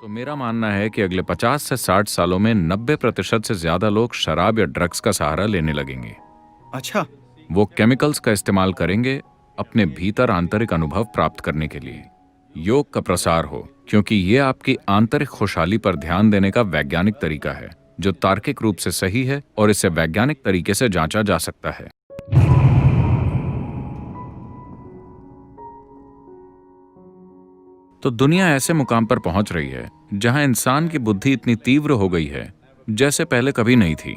तो मेरा मानना है कि अगले 50 से 60 सालों में 90% से ज्यादा लोग शराब या ड्रग्स का सहारा लेने लगेंगे। अच्छा। वो केमिकल्स का इस्तेमाल करेंगे अपने भीतर आंतरिक अनुभव प्राप्त करने के लिए। योग का प्रसार हो, क्योंकि ये आपकी आंतरिक खुशहाली पर ध्यान देने का वैज्ञानिक तरीका है जो तार्किक रूप से सही है और इसे वैज्ञानिक तरीके से जांचा जा सकता है। तो दुनिया ऐसे मुकाम पर पहुंच रही है जहां इंसान की बुद्धि इतनी तीव्र हो गई है जैसे पहले कभी नहीं थी।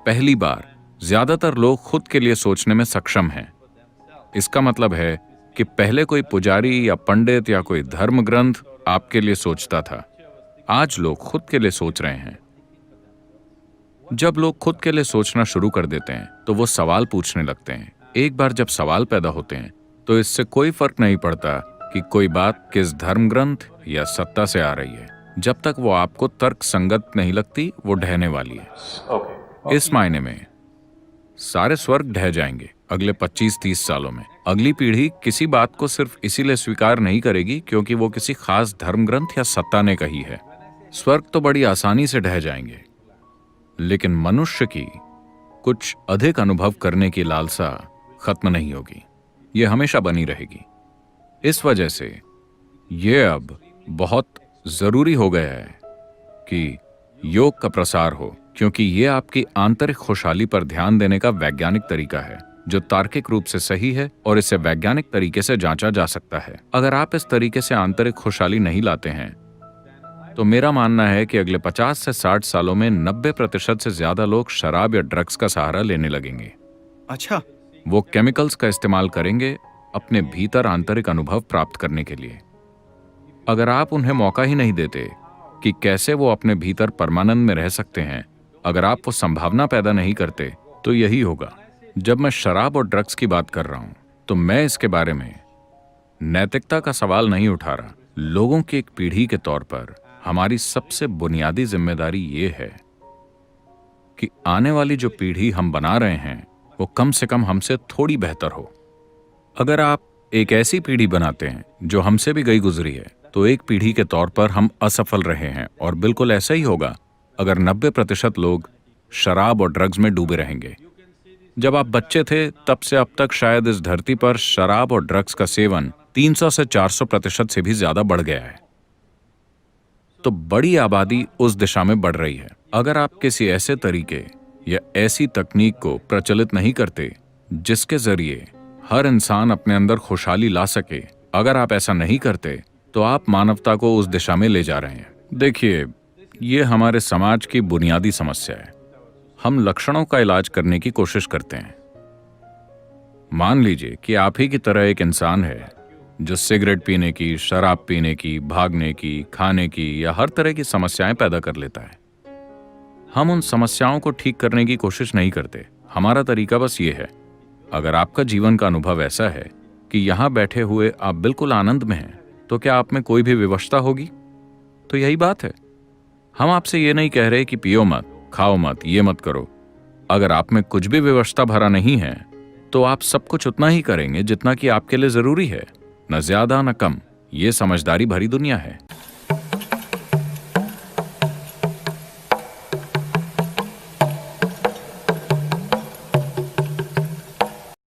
पहली बार ज्यादातर लोग खुद के लिए सोचने में सक्षम हैं। इसका मतलब है कि पहले कोई पुजारी या पंडित या कोई धर्म ग्रंथ आपके लिए सोचता था। आज लोग खुद के लिए सोच रहे हैं। जब लोग खुद के लिए सोचना शुरू कर देते हैं तो वो सवाल पूछने लगते हैं। एक बार जब सवाल पैदा होते हैं तो इससे कोई फर्क नहीं पड़ता कि कोई बात किस धर्म ग्रंथ या सत्ता से आ रही है। जब तक वो आपको तर्क संगत नहीं लगती, वो ढहने वाली है। इस मायने में सारे स्वर्ग ढह जाएंगे अगले 25-30 सालों में। अगली पीढ़ी किसी बात को सिर्फ इसीलिए स्वीकार नहीं करेगी क्योंकि वो किसी खास धर्म ग्रंथ या सत्ता ने कही है। स्वर्ग तो बड़ी आसानी से ढह जाएंगे, लेकिन मनुष्य की कुछ अधिक अनुभव करने की लालसा खत्म नहीं होगी। ये हमेशा बनी रहेगी। इस वजह से ये अब बहुत जरूरी हो गया है कि योग का प्रसार हो, क्योंकि ये आपकी आंतरिक खुशहाली पर ध्यान देने का वैज्ञानिक तरीका है जो तार्किक रूप से सही है और इसे वैज्ञानिक तरीके से जांचा जा सकता है। अगर आप इस तरीके से आंतरिक खुशहाली नहीं लाते हैं तो मेरा मानना है कि अगले 50 से 60 सालों में 90% से ज्यादा लोग शराब या ड्रग्स का सहारा लेने लगेंगे। अच्छा। वो केमिकल्स का इस्तेमाल करेंगे अपने भीतर आंतरिक अनुभव प्राप्त करने के लिए। अगर आप उन्हें मौका ही नहीं देते कि कैसे वो अपने भीतर परमानंद में रह सकते हैं, अगर आप वो संभावना पैदा नहीं करते, तो यही होगा। जब मैं शराब और ड्रग्स की बात कर रहा हूं तो मैं इसके बारे में नैतिकता का सवाल नहीं उठा रहा। लोगों की एक पीढ़ी के तौर पर हमारी सबसे बुनियादी जिम्मेदारी ये है कि आने वाली जो पीढ़ी हम बना रहे हैं वो कम से कम हमसे थोड़ी बेहतर हो। अगर आप एक ऐसी पीढ़ी बनाते हैं जो हमसे भी गई गुजरी है, तो एक पीढ़ी के तौर पर हम असफल रहे हैं। और बिल्कुल ऐसा ही होगा अगर 90% लोग शराब और ड्रग्स में डूबे रहेंगे। जब आप बच्चे थे तब से अब तक शायद इस धरती पर शराब और ड्रग्स का सेवन 300 से 400% से भी ज्यादा बढ़ गया है। तो बड़ी आबादी उस दिशा में बढ़ रही है। अगर आप किसी ऐसे तरीके या ऐसी तकनीक को प्रचलित नहीं करते जिसके जरिए हर इंसान अपने अंदर खुशहाली ला सके, अगर आप ऐसा नहीं करते तो आप मानवता को उस दिशा में ले जा रहे हैं। देखिए, ये हमारे समाज की बुनियादी समस्या है। हम लक्षणों का इलाज करने की कोशिश करते हैं। मान लीजिए कि आप ही की तरह एक इंसान है जो सिगरेट पीने की, शराब पीने की, भागने की, खाने की या हर तरह की समस्याएं पैदा कर लेता है। हम उन समस्याओं को ठीक करने की कोशिश नहीं करते। हमारा तरीका बस ये है, अगर आपका जीवन का अनुभव ऐसा है कि यहां बैठे हुए आप बिल्कुल आनंद में हैं, तो क्या आप में कोई भी विवशता होगी? तो यही बात है। हम आपसे ये नहीं कह रहे कि पियो मत, खाओ मत, ये मत करो। अगर आप में कुछ भी विवशता भरा नहीं है तो आप सब कुछ उतना ही करेंगे जितना कि आपके लिए जरूरी है, न ज्यादा न कम। ये समझदारी भरी दुनिया है।